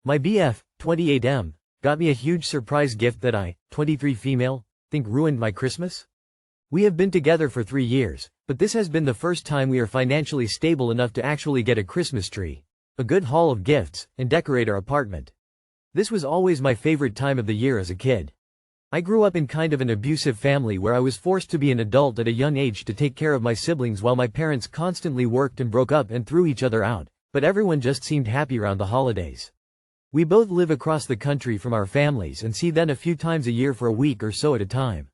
My BF, 28M, got me a huge surprise gift that I, 23 female, think ruined my Christmas? We have been together for 3 years, but this has been the first time we are financially stable enough to actually get a Christmas tree, a good haul of gifts, and decorate our apartment. This was always my favorite time of the year as a kid. I grew up in kind of an abusive family where I was forced to be an adult at a young age to take care of my siblings while my parents constantly worked and broke up and threw each other out, but everyone just seemed happy around the holidays. We both live across the country from our families and see them a few times a year for a week or so at a time.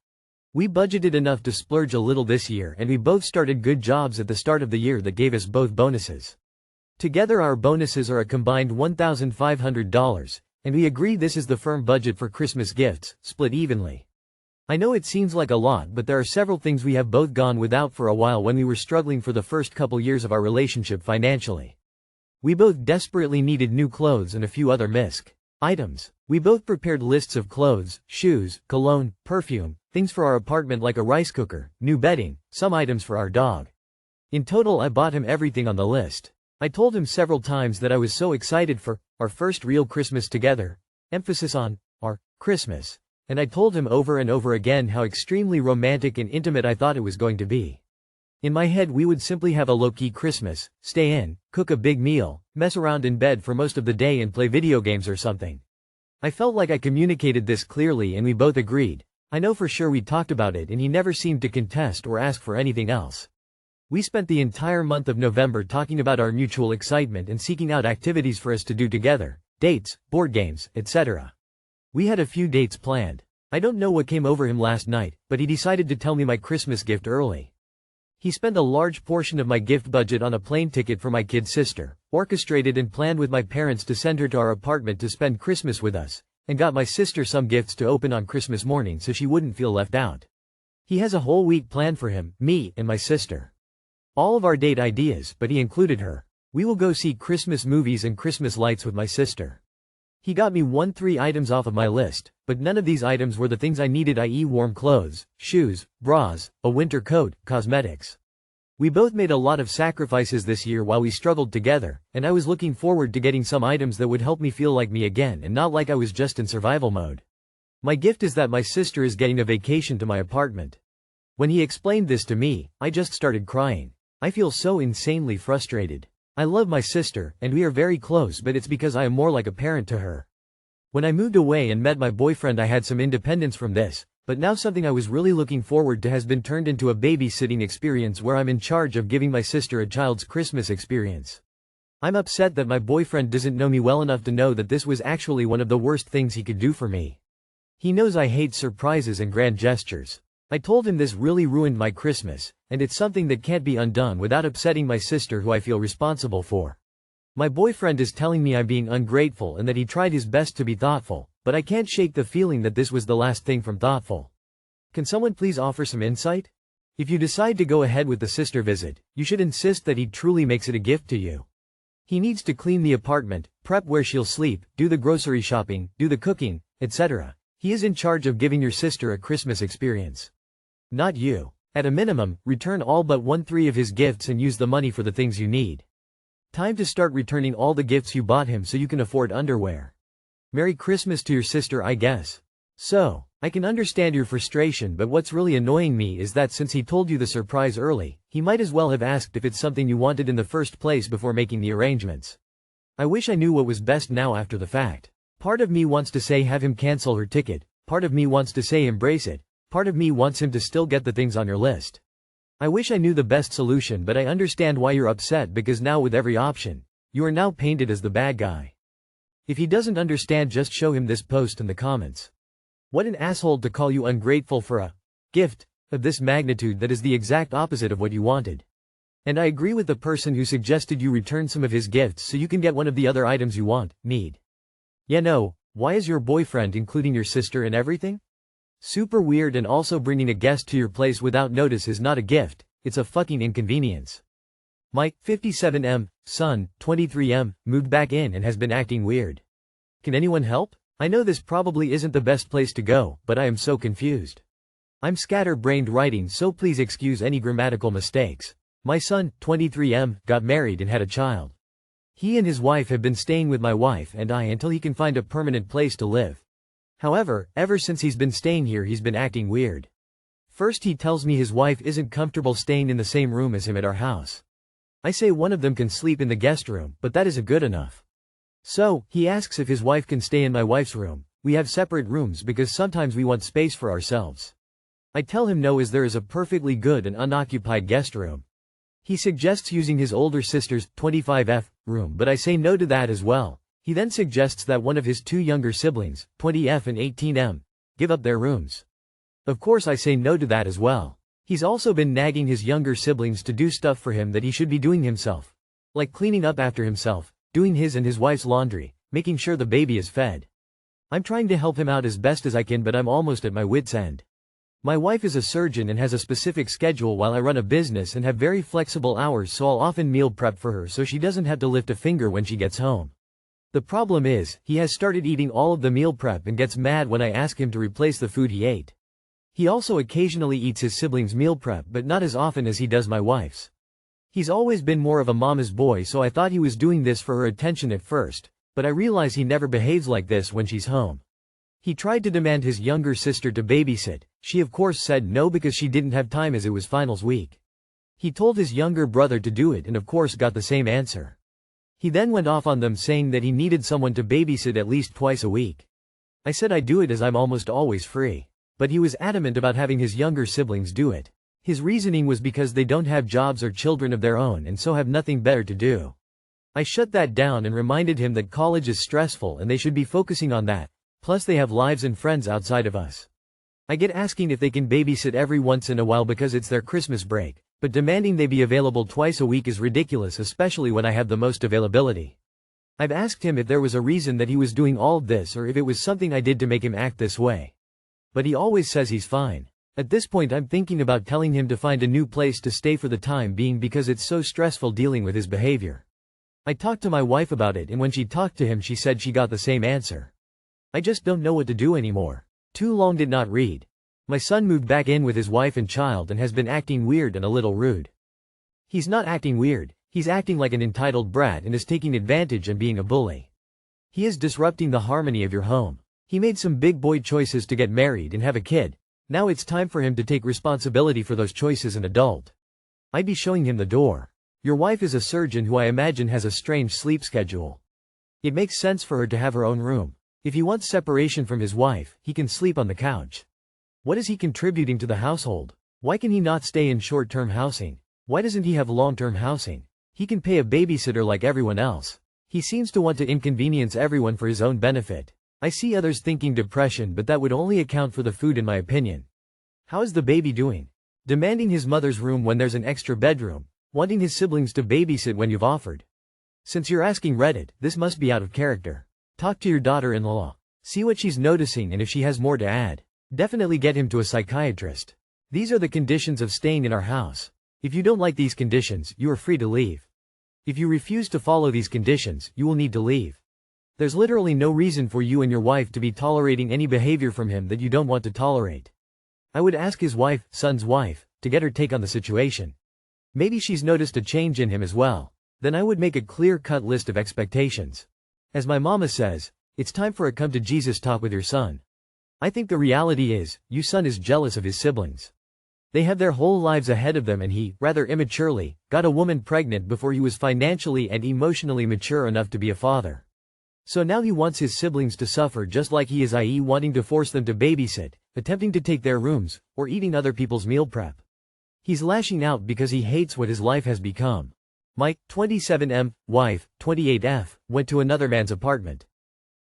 We budgeted enough to splurge a little this year, and we both started good jobs at the start of the year that gave us both bonuses. Together our bonuses are a combined $1,500, and we agree this is the firm budget for Christmas gifts, split evenly. I know it seems like a lot, but there are several things we have both gone without for a while when we were struggling for the first couple years of our relationship financially. We both desperately needed new clothes and a few other misc items. We both prepared lists of clothes, shoes, cologne, perfume, things for our apartment like a rice cooker, new bedding, some items for our dog. In total I bought him everything on the list. I told him several times that I was so excited for our first real Christmas together, emphasis on our Christmas, and I told him over and over again how extremely romantic and intimate I thought it was going to be. In my head we would simply have a low-key Christmas, stay in, cook a big meal, mess around in bed for most of the day and play video games or something. I felt like I communicated this clearly and we both agreed. I know for sure we talked about it and he never seemed to contest or ask for anything else. We spent the entire month of November talking about our mutual excitement and seeking out activities for us to do together, dates, board games, etc. We had a few dates planned. I don't know what came over him last night, but he decided to tell me my Christmas gift early. He spent a large portion of my gift budget on a plane ticket for my kid sister, orchestrated and planned with my parents to send her to our apartment to spend Christmas with us, and got my sister some gifts to open on Christmas morning so she wouldn't feel left out. He has a whole week planned for him, me, and my sister. All of our date ideas, but he included her. We will go see Christmas movies and Christmas lights with my sister. He got me 3 items off of my list, but none of these items were the things I needed, i.e. warm clothes, shoes, bras, a winter coat, cosmetics. We both made a lot of sacrifices this year while we struggled together, and I was looking forward to getting some items that would help me feel like me again and not like I was just in survival mode. My gift is that my sister is getting a vacation to my apartment. When he explained this to me, I just started crying. I feel so insanely frustrated. I love my sister, and we are very close, but it's because I am more like a parent to her. When I moved away and met my boyfriend I had some independence from this, but now something I was really looking forward to has been turned into a babysitting experience where I'm in charge of giving my sister a child's Christmas experience. I'm upset that my boyfriend doesn't know me well enough to know that this was actually one of the worst things he could do for me. He knows I hate surprises and grand gestures. I told him this really ruined my Christmas, and it's something that can't be undone without upsetting my sister who I feel responsible for. My boyfriend is telling me I'm being ungrateful and that he tried his best to be thoughtful, but I can't shake the feeling that this was the last thing from thoughtful. Can someone please offer some insight? If you decide to go ahead with the sister visit, you should insist that he truly makes it a gift to you. He needs to clean the apartment, prep where she'll sleep, do the grocery shopping, do the cooking, etc. He is in charge of giving your sister a Christmas experience. Not you. At a minimum, return all but 1/3 of his gifts and use the money for the things you need. Time to start returning all the gifts you bought him so you can afford underwear. Merry Christmas to your sister, I guess. So, I can understand your frustration, but what's really annoying me is that since he told you the surprise early, he might as well have asked if it's something you wanted in the first place before making the arrangements. I wish I knew what was best now after the fact. Part of me wants to say have him cancel her ticket, part of me wants to say embrace it, part of me wants him to still get the things on your list. I wish I knew the best solution, but I understand why you're upset because now with every option, you are now painted as the bad guy. If he doesn't understand, just show him this post in the comments. What an asshole to call you ungrateful for a gift of this magnitude that is the exact opposite of what you wanted. And I agree with the person who suggested you return some of his gifts so you can get one of the other items you need. Yeah, no, why is your boyfriend including your sister in everything? Super weird, and also bringing a guest to your place without notice is not a gift, it's a fucking inconvenience. My 57M son, 23M, moved back in and has been acting weird. Can anyone help? I know this probably isn't the best place to go, but I am so confused. I'm scatter-brained writing, so please excuse any grammatical mistakes. My son, 23M, got married and had a child. He and his wife have been staying with my wife and I until he can find a permanent place to live. However, ever since he's been staying here he's been acting weird. First he tells me his wife isn't comfortable staying in the same room as him at our house. I say one of them can sleep in the guest room, but that isn't good enough. So, he asks if his wife can stay in my wife's room. We have separate rooms because sometimes we want space for ourselves. I tell him no, as there is a perfectly good and unoccupied guest room. He suggests using his older sister's 25F room, but I say no to that as well. He then suggests that one of his two younger siblings, 20F and 18M, give up their rooms. Of course I say no to that as well. He's also been nagging his younger siblings to do stuff for him that he should be doing himself. Like cleaning up after himself, doing his and his wife's laundry, making sure the baby is fed. I'm trying to help him out as best as I can, but I'm almost at my wit's end. My wife is a surgeon and has a specific schedule while I run a business and have very flexible hours, so I'll often meal prep for her so she doesn't have to lift a finger when she gets home. The problem is, he has started eating all of the meal prep and gets mad when I ask him to replace the food he ate. He also occasionally eats his siblings' meal prep, but not as often as he does my wife's. He's always been more of a mama's boy, so I thought he was doing this for her attention at first, but I realize he never behaves like this when she's home. He tried to demand his younger sister to babysit. She of course said no because she didn't have time as it was finals week. He told his younger brother to do it and of course got the same answer. He then went off on them saying that he needed someone to babysit at least twice a week. I said I'd do it as I'm almost always free. But he was adamant about having his younger siblings do it. His reasoning was because they don't have jobs or children of their own and so have nothing better to do. I shut that down and reminded him that college is stressful and they should be focusing on that. Plus they have lives and friends outside of us. I get asking if they can babysit every once in a while because it's their Christmas break, but demanding they be available twice a week is ridiculous, especially when I have the most availability. I've asked him if there was a reason that he was doing all of this or if it was something I did to make him act this way. But he always says he's fine. At this point I'm thinking about telling him to find a new place to stay for the time being because it's so stressful dealing with his behavior. I talked to my wife about it and when she talked to him she said she got the same answer. I just don't know what to do anymore. Too long did not read. My son moved back in with his wife and child and has been acting weird and a little rude. He's not acting weird, he's acting like an entitled brat and is taking advantage and being a bully. He is disrupting the harmony of your home. He made some big boy choices to get married and have a kid. Now it's time for him to take responsibility for those choices as an adult. I'd be showing him the door. Your wife is a surgeon who I imagine has a strange sleep schedule. It makes sense for her to have her own room. If he wants separation from his wife, he can sleep on the couch. What is he contributing to the household? Why can he not stay in short-term housing? Why doesn't he have long-term housing? He can pay a babysitter like everyone else. He seems to want to inconvenience everyone for his own benefit. I see others thinking depression, but that would only account for the food in my opinion. How is the baby doing? Demanding his mother's room when there's an extra bedroom. Wanting his siblings to babysit when you've offered. Since you're asking Reddit, this must be out of character. Talk to your daughter-in-law. See what she's noticing and if she has more to add. Definitely get him to a psychiatrist. These are the conditions of staying in our house. If you don't like these conditions, you are free to leave. If you refuse to follow these conditions, you will need to leave. There's literally no reason for you and your wife to be tolerating any behavior from him that you don't want to tolerate. I would ask his wife, son's wife, to get her take on the situation. Maybe she's noticed a change in him as well. Then I would make a clear-cut list of expectations. As my mama says, it's time for a come-to-Jesus talk with your son. I think the reality is, your son is jealous of his siblings. They have their whole lives ahead of them and he, rather immaturely, got a woman pregnant before he was financially and emotionally mature enough to be a father. So now he wants his siblings to suffer just like he is, i.e. wanting to force them to babysit, attempting to take their rooms, or eating other people's meal prep. He's lashing out because he hates what his life has become. My 27M wife, 28F, went to another man's apartment.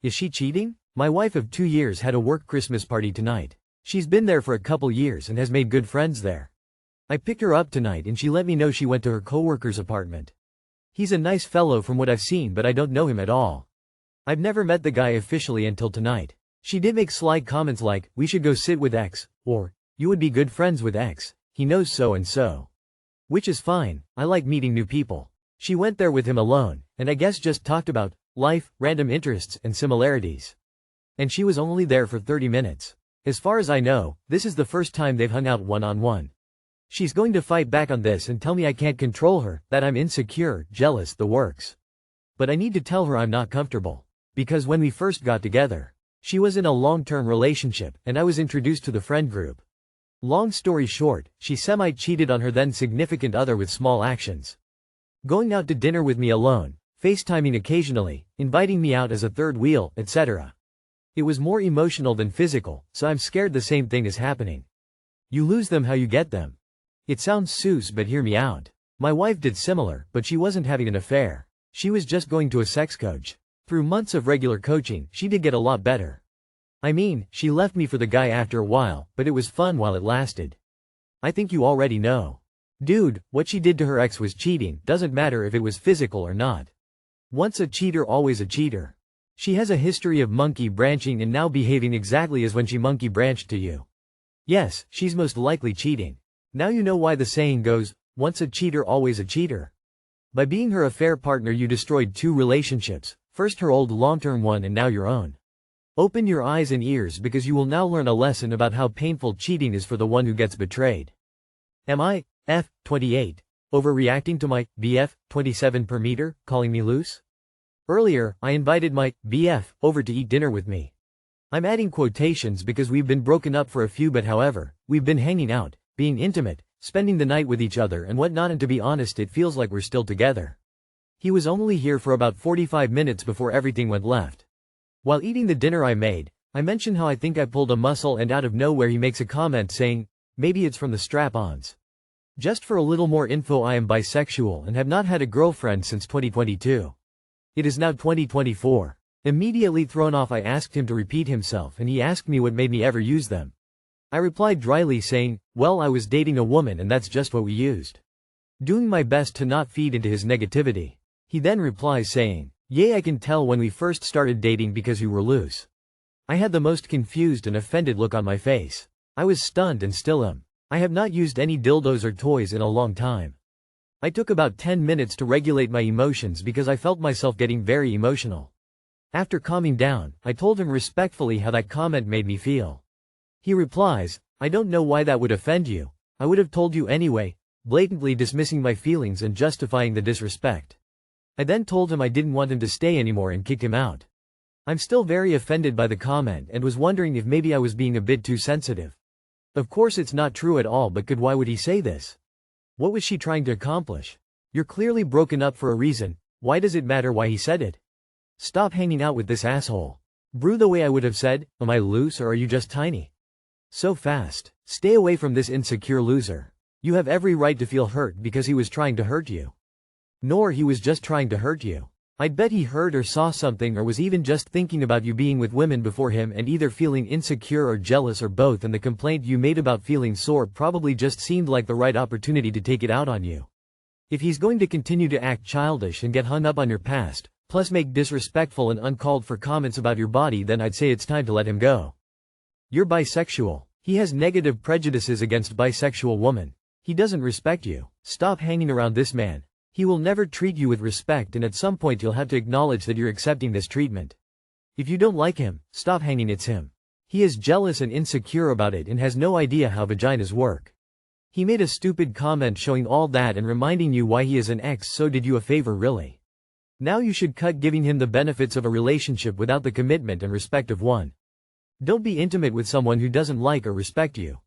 Is she cheating? My wife of 2 years had a work Christmas party tonight. She's been there for a couple years and has made good friends there. I picked her up tonight and she let me know she went to her coworker's apartment. He's a nice fellow from what I've seen, but I don't know him at all. I've never met the guy officially until tonight. She did make sly comments like, we should go sit with X, or, you would be good friends with X, he knows so and so. Which is fine, I like meeting new people. She went there with him alone, and I guess just talked about life, random interests, and similarities. And she was only there for 30 minutes. As far as I know, this is the first time they've hung out one-on-one. She's going to fight back on this and tell me I can't control her, that I'm insecure, jealous, the works. But I need to tell her I'm not comfortable. Because when we first got together, she was in a long-term relationship, and I was introduced to the friend group. Long story short, she semi-cheated on her then significant other with small actions. Going out to dinner with me alone, FaceTiming occasionally, inviting me out as a third wheel, etc. It was more emotional than physical, so I'm scared the same thing is happening. You lose them how you get them. It sounds sus, but hear me out. My wife did similar, but she wasn't having an affair. She was just going to a sex coach. Through months of regular coaching, she did get a lot better. I mean, she left me for the guy after a while, but it was fun while it lasted. I think you already know. Dude, what she did to her ex was cheating, doesn't matter if it was physical or not. Once a cheater, always a cheater. She has a history of monkey branching and now behaving exactly as when she monkey branched to you. Yes, she's most likely cheating. Now you know why the saying goes, once a cheater, always a cheater. By being her affair partner, you destroyed 2 relationships, first her old long-term one and now your own. Open your eyes and ears because you will now learn a lesson about how painful cheating is for the one who gets betrayed. Am I, 28, overreacting to my BF, 27 per meter, calling me loose? Earlier, I invited my BF over to eat dinner with me. I'm adding quotations because we've been broken up for a few, but however, we've been hanging out, being intimate, spending the night with each other and whatnot, and to be honest, it feels like we're still together. He was only here for about 45 minutes before everything went left. While eating the dinner I made, I mentioned how I think I pulled a muscle, and out of nowhere he makes a comment saying, maybe it's from the strap-ons. Just for a little more info, I am bisexual and have not had a girlfriend since 2022. It is now 2024. Immediately thrown off, I asked him to repeat himself and he asked me what made me ever use them. I replied dryly saying, well, I was dating a woman and that's just what we used. Doing my best to not feed into his negativity. He then replies saying, yay, I can tell when we first started dating because you were loose. I had the most confused and offended look on my face. I was stunned and still am. I have not used any dildos or toys in a long time. I took about 10 minutes to regulate my emotions because I felt myself getting very emotional. After calming down, I told him respectfully how that comment made me feel. He replies, I don't know why that would offend you. I would have told you anyway, blatantly dismissing my feelings and justifying the disrespect. I then told him I didn't want him to stay anymore and kicked him out. I'm still very offended by the comment and was wondering if maybe I was being a bit too sensitive. Of course it's not true at all, but why would he say this? What was she trying to accomplish? You're clearly broken up for a reason. Why does it matter why he said it? Stop hanging out with this asshole. Brew the way I would have said, am I loose or are you just tiny? So fast. Stay away from this insecure loser. You have every right to feel hurt because he was trying to hurt you. Nor he was just trying to hurt you. I'd bet he heard or saw something or was even just thinking about you being with women before him and either feeling insecure or jealous or both, and the complaint you made about feeling sore probably just seemed like the right opportunity to take it out on you. If he's going to continue to act childish and get hung up on your past, plus make disrespectful and uncalled for comments about your body, then I'd say it's time to let him go. You're bisexual. He has negative prejudices against bisexual women. He doesn't respect you. Stop hanging around this man. He will never treat you with respect, and at some point you'll have to acknowledge that you're accepting this treatment. If you don't like him, stop hanging. It's him. He is jealous and insecure about it and has no idea how vaginas work. He made a stupid comment showing all that and reminding you why he is an ex, so did you a favor really. Now you should cut giving him the benefits of a relationship without the commitment and respect of one. Don't be intimate with someone who doesn't like or respect you.